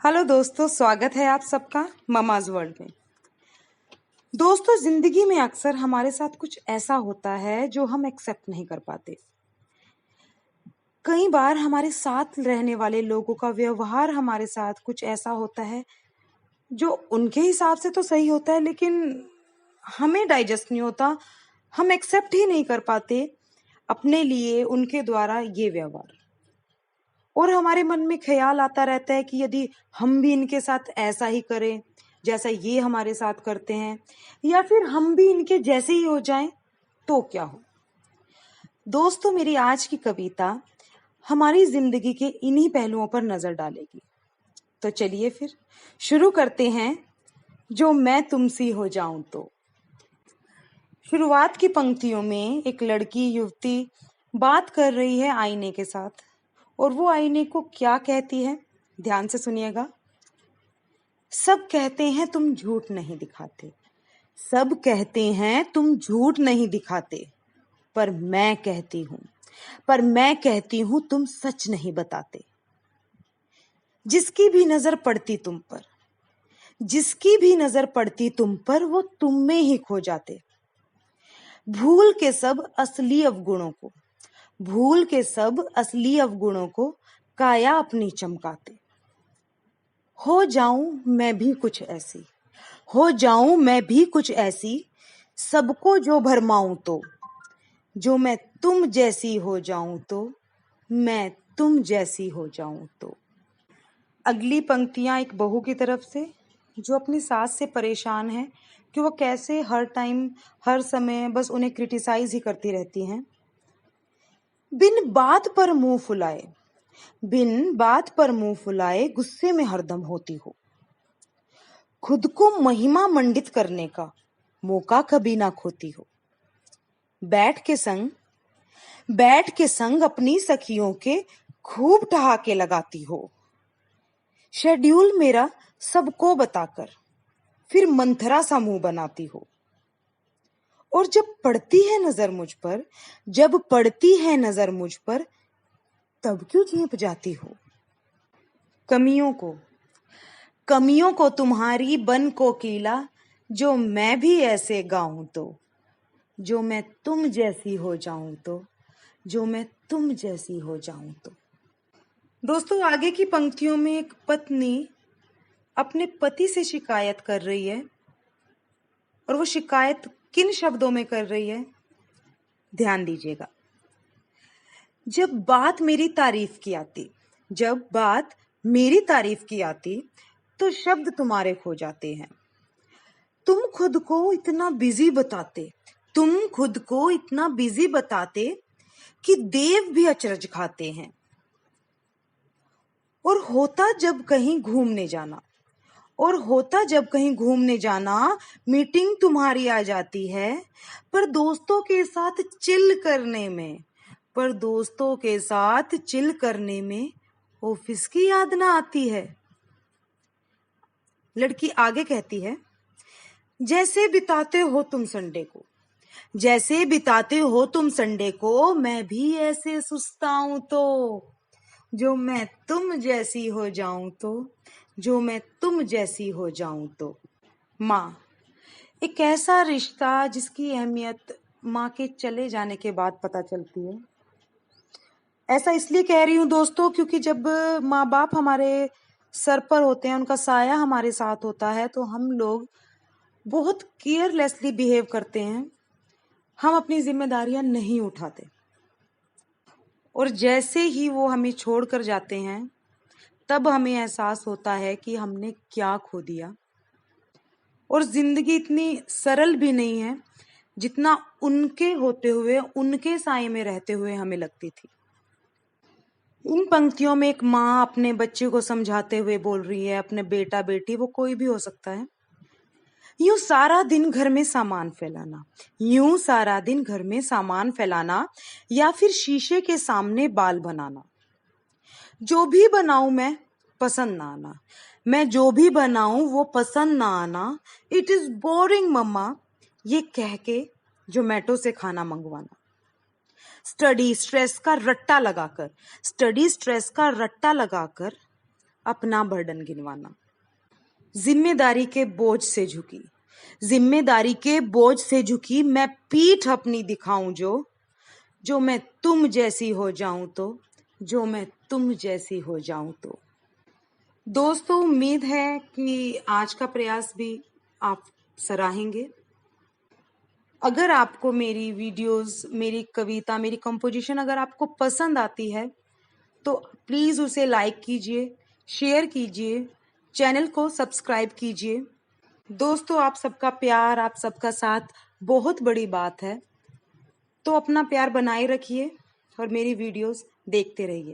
Hello दोस्तों, स्वागत है आप सबका ममाज वर्ल्ड में। दोस्तों, जिंदगी में अक्सर हमारे साथ कुछ ऐसा होता है जो हम एक्सेप्ट नहीं कर पाते। कई बार हमारे साथ रहने वाले लोगों का व्यवहार हमारे साथ कुछ ऐसा होता है जो उनके हिसाब से तो सही होता है, लेकिन हमें डाइजेस्ट नहीं होता। हम एक्सेप्ट ही नहीं कर पाते अपने लिए उनके द्वारा ये व्यवहार, और हमारे मन में ख्याल आता रहता है कि यदि हम भी इनके साथ ऐसा ही करें जैसा ये हमारे साथ करते हैं, या फिर हम भी इनके जैसे ही हो जाएं तो क्या हो। दोस्तों, मेरी आज की कविता हमारी जिंदगी के इन्हीं पहलुओं पर नजर डालेगी। तो चलिए फिर शुरू करते हैं। जो मैं तुमसी हो जाऊं तो। शुरुआत की पंक्तियों में एक लड़की युवती बात कर रही है आईने के साथ, और वो आईने को क्या कहती है, ध्यान से सुनिएगा। सब कहते हैं तुम झूठ नहीं दिखाते, सब कहते हैं तुम झूठ नहीं दिखाते, पर मैं कहती हूं, तुम सच नहीं बताते। जिसकी भी नजर पड़ती तुम पर, जिसकी भी नजर पड़ती तुम पर, वो तुम में ही खो जाते। भूल के सब असली अवगुणों को, भूल के सब असली अवगुणों को काया अपनी चमकाते। हो जाऊं मैं भी कुछ ऐसी, हो जाऊं मैं भी कुछ ऐसी, सबको जो भरमाऊं तो, जो मैं तुम जैसी हो जाऊं तो, मैं तुम जैसी हो जाऊं तो। अगली पंक्तियां एक बहू की तरफ से, जो अपनी सास से परेशान है कि वो कैसे हर टाइम हर समय बस उन्हें क्रिटिसाइज ही करती रहती हैं। बिन बात पर मुंह फुलाए, बिन बात पर मुंह फुलाए गुस्से में हरदम होती हो। खुद को महिमा मंडित करने का मौका कभी ना खोती हो। बैठ के संग, बैठ के संग अपनी सखियों के खूब ठहाके लगाती हो। शेड्यूल मेरा सबको बताकर फिर मंथरा सा मुंह बनाती हो। और जब पड़ती है नजर मुझ पर, जब पड़ती है नजर मुझ पर, तब क्यों झेप जाती हो। कमियों को, कमियों को तुम्हारी बन कोकिला, जो मैं भी ऐसे गाऊं तो, जो मैं तुम जैसी हो जाऊं तो, जो मैं तुम जैसी हो जाऊं तो। दोस्तों, आगे की पंक्तियों में एक पत्नी अपने पति से शिकायत कर रही है, और वो शिकायत किन शब्दों में कर रही है, ध्यान दीजिएगा। जब बात मेरी तारीफ की आती, जब बात मेरी तारीफ की आती, तो शब्द तुम्हारे खो जाते हैं। तुम खुद को इतना बिजी बताते, तुम खुद को इतना बिजी बताते कि देव भी अचरज खाते हैं। और होता जब कहीं घूमने जाना, और होता जब कहीं घूमने जाना, मीटिंग तुम्हारी आ जाती है, पर दोस्तों के साथ चिल करने में, पर दोस्तों के साथ चिल करने में ऑफिस की याद ना आती है। लड़की आगे कहती है, जैसे बिताते हो तुम संडे को, जैसे बिताते हो तुम संडे को, मैं भी ऐसे सुस्ताऊं तो, जो मैं तुम जैसी हो जाऊं तो, जो मैं तुम जैसी हो जाऊं तो। माँ, एक ऐसा रिश्ता जिसकी अहमियत माँ के चले जाने के बाद पता चलती है। ऐसा इसलिए कह रही हूँ दोस्तों, क्योंकि जब माँ बाप हमारे सर पर होते हैं, उनका साया हमारे साथ होता है, तो हम लोग बहुत केयरलेसली बिहेव करते हैं। हम अपनी जिम्मेदारियां नहीं उठाते, और जैसे ही वो हमें छोड़कर जाते हैं, तब हमें एहसास होता है कि हमने क्या खो दिया। और जिंदगी इतनी सरल भी नहीं है जितना उनके होते हुए, उनके साए में रहते हुए हमें लगती थी। इन पंक्तियों में एक माँ अपने बच्चे को समझाते हुए बोल रही है, अपने बेटा बेटी, वो कोई भी हो सकता है। यूं सारा दिन घर में सामान फैलाना, यूं सारा दिन घर में सामान फैलाना, या फिर शीशे के सामने बाल बनाना। जो भी बनाऊं मैं पसंद ना आना, मैं जो भी बनाऊं वो पसंद ना आना। इट इज बोरिंग मम्मा, ये कह के जोमेटो से खाना मंगवाना। स्टडी स्ट्रेस का रट्टा लगाकर, स्टडी स्ट्रेस का रट्टा लगाकर अपना बर्डन गिनवाना। जिम्मेदारी के बोझ से झुकी, जिम्मेदारी के बोझ से झुकी, मैं पीठ अपनी दिखाऊं जो मैं तुम जैसी हो जाऊं तो, जो मैं तुम जैसी हो जाऊं तो। दोस्तों, उम्मीद है कि आज का प्रयास भी आप सराहेंगे। अगर आपको मेरी वीडियोस, मेरी कविता, मेरी कंपोजिशन अगर आपको पसंद आती है तो प्लीज़ उसे लाइक कीजिए, शेयर कीजिए, चैनल को सब्सक्राइब कीजिए। दोस्तों, आप सबका प्यार, आप सबका साथ बहुत बड़ी बात है। तो अपना प्यार बनाए रखिए और मेरी वीडियोस देखते रहिए।